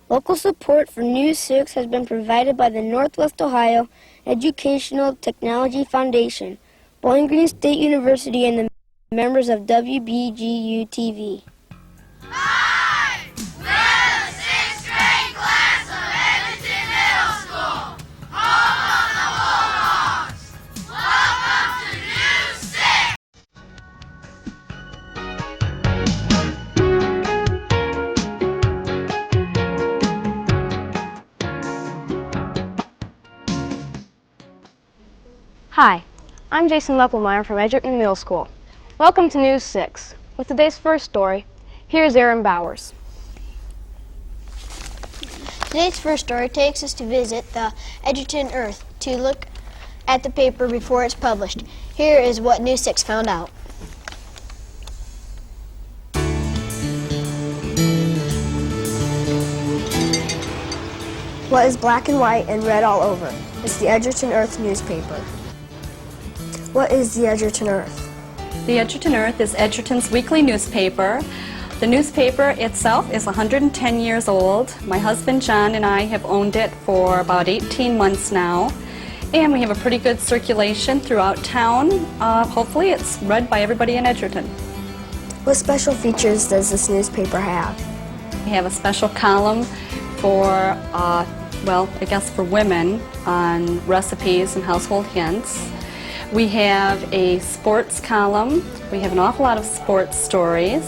Local support for News 6 has been provided by the Northwest Ohio Educational Technology Foundation, Bowling Green State University, and the members of WBGU TV. Hi! We're the 6th grade class of Edgerton Middle School, home of the Bulldogs. Welcome to News 6! Hi, I'm Jason Leppelmeyer from Edgerton Middle School. Welcome to News 6. With today's first story, here's Aaron Bowers. Today's first story takes us to visit the Edgerton Earth to look at the paper before it's published. Here is what News 6 found out. What is black and white and red all over? It's the Edgerton Earth newspaper. What is the Edgerton Earth? The Edgerton Earth is Edgerton's weekly newspaper. The newspaper itself is 110 years old. My husband John and I have owned it for about 18 months now, and we have a pretty good circulation throughout town. Hopefully it's read by everybody in Edgerton. What special features does this newspaper have? We have a special column for, well, I guess for women on recipes and household hints. We have a sports column. We have an awful lot of sports stories.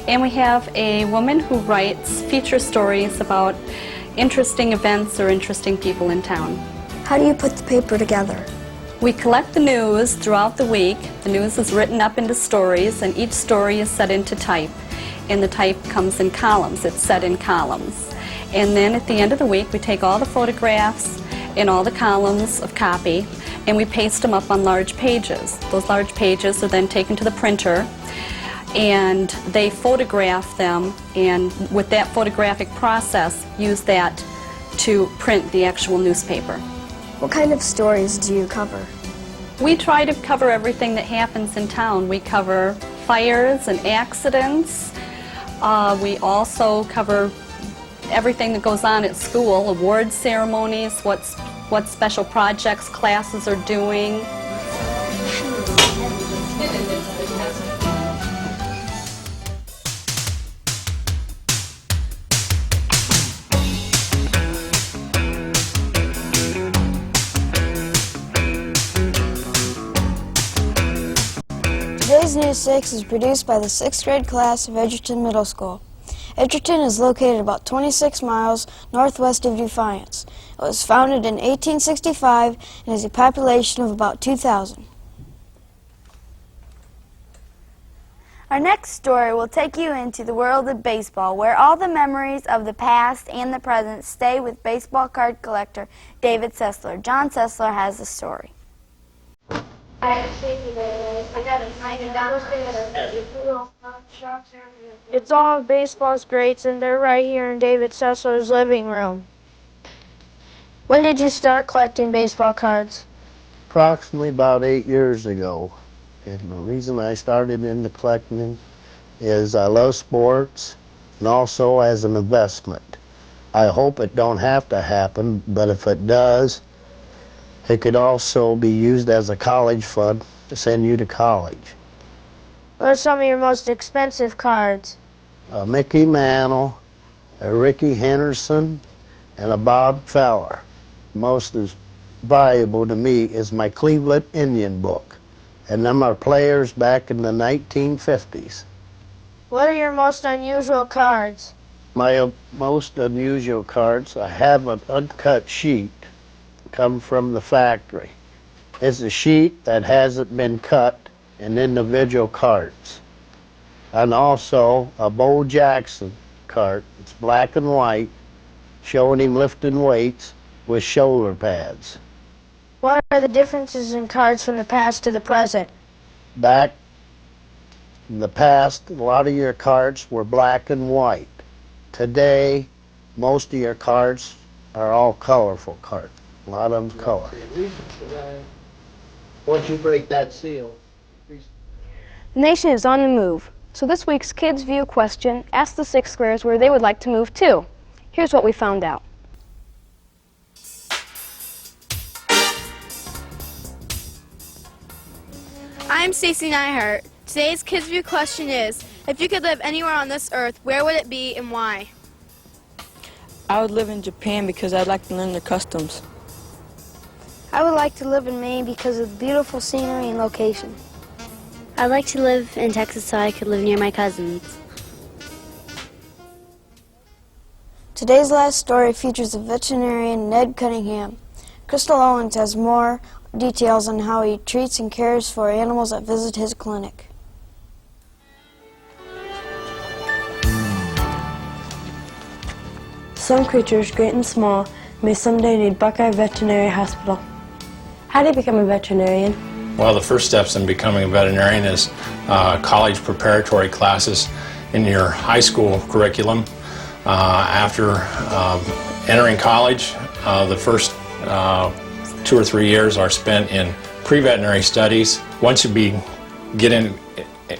And we have a woman who writes feature stories about interesting events or interesting people in town. How do you put the paper together? We collect the news throughout the week. The news is written up into stories, and each story is set into type. And the type comes in columns. It's set in columns. And then at the end of the week, we take all the photographs in all the columns of copy, and we paste them up on large pages. Those large pages are then taken to the printer, and they photograph them, and with that photographic process, use that to print the actual newspaper. What kind of stories do you cover? We try to cover everything that happens in town. We cover fires and accidents. We also cover everything that goes on at school, award ceremonies, what special projects classes are doing. Today's News 6 is produced by the 6th grade class of Edgerton Middle School. Edgerton is located about 26 miles northwest of Defiance. It was founded in 1865 and has a population of about 2,000. Our next story will take you into the world of baseball, where all the memories of the past and the present stay with baseball card collector David Sessler. John Sessler has the story. It's all of baseball's greats, and they're right here in David Sessler's living room. When did you start collecting baseball cards? Approximately about 8 years ago. And the reason I started into collecting is I love sports and also as an investment. I hope it don't have to happen, but if it does, it could also be used as a college fund to send you to college. What are some of your most expensive cards? A Mickey Mantle, a Ricky Henderson, and a Bob Feller. Most is valuable to me is my Cleveland Indian book, and them are players back in the 1950s. What are your most unusual cards? My most unusual cards, I have an uncut sheet come from the factory. It's a sheet that hasn't been cut in individual cards. And also a Bo Jackson card. It's black and white, showing him lifting weights with shoulder pads. What are the differences in cards from the past to the present? Back in the past, a lot of your cards were black and white. Today, most of your cards are all colorful cards. A lot of them color. Once you break that seal. The nation is on the move, so this week's Kids View question asked the 6th graders where they would like to move to. Here's what we found out. I'm Stacey Nyhart. Today's Kids View question is, if you could live anywhere on this earth, where would it be and why? I would live in Japan because I'd like to learn their customs. I would like to live in Maine because of the beautiful scenery and location. I'd like to live in Texas so I could live near my cousins. Today's last story features the veterinarian Ned Cunningham. Crystal Owens has more details on how he treats and cares for animals that visit his clinic. Some creatures, great and small, may someday need Buckeye Veterinary Hospital. How do you become a veterinarian? Well, the first steps in becoming a veterinarian is college preparatory classes in your high school curriculum. After entering college, the first 2 or 3 years are spent in pre-veterinary studies. Once you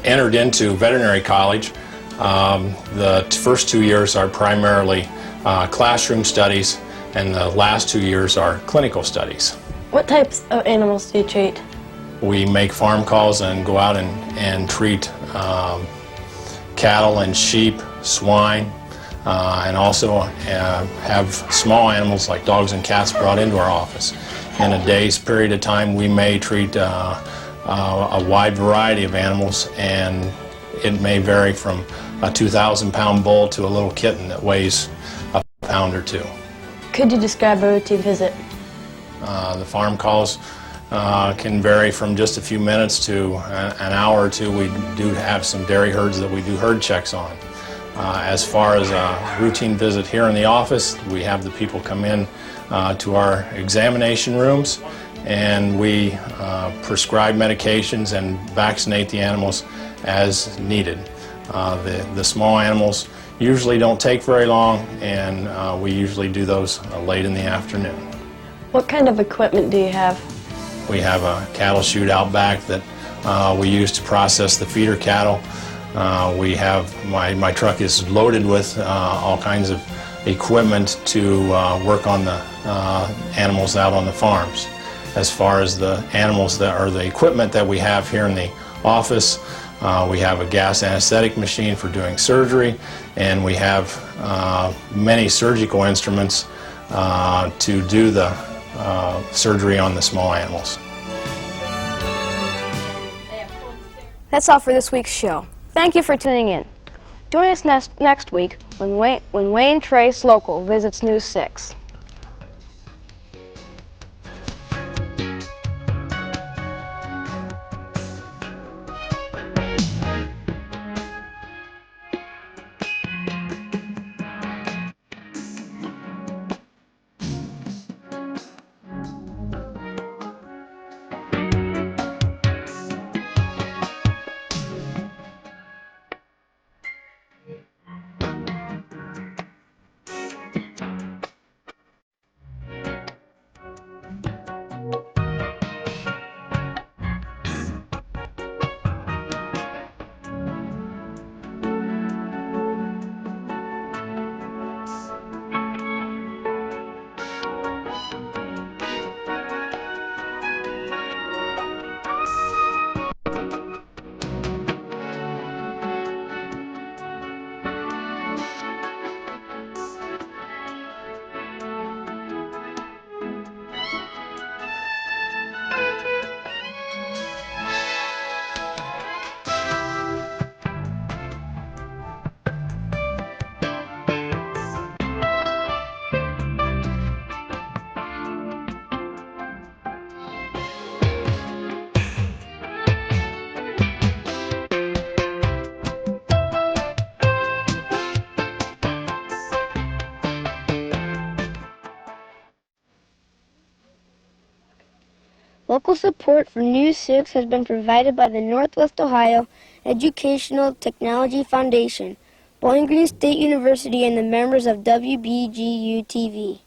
entered into veterinary college, the first 2 years are primarily classroom studies, and the last 2 years are clinical studies. What types of animals do you treat? We make farm calls and go out and treat cattle and sheep, swine, and also have small animals like dogs and cats brought into our office. In a day's period of time, we may treat a wide variety of animals, and it may vary from a 2,000-pound bull to a little kitten that weighs a pound or two. Could you describe a routine visit? The farm calls can vary from just a few minutes to an hour or two. We do have some dairy herds that we do herd checks on. As far as a routine visit here in the office, we have the people come in to our examination rooms, and we prescribe medications and vaccinate the animals as needed. The small animals usually don't take very long, and we usually do those late in the afternoon. What kind of equipment do you have? We have a cattle chute out back that we use to process the feeder cattle. We have, my truck is loaded with all kinds of equipment to work on the animals out on the farms. As far as the animals the equipment that we have here in the office, we have a gas anesthetic machine for doing surgery, and we have many surgical instruments to do the surgery on the small animals. That's all for this week's show. Thank you for tuning in. Join us next week when Wayne Trace Local visits News 6. Local support for News 6 has been provided by the Northwest Ohio Educational Technology Foundation, Bowling Green State University, and the members of WBGU-TV.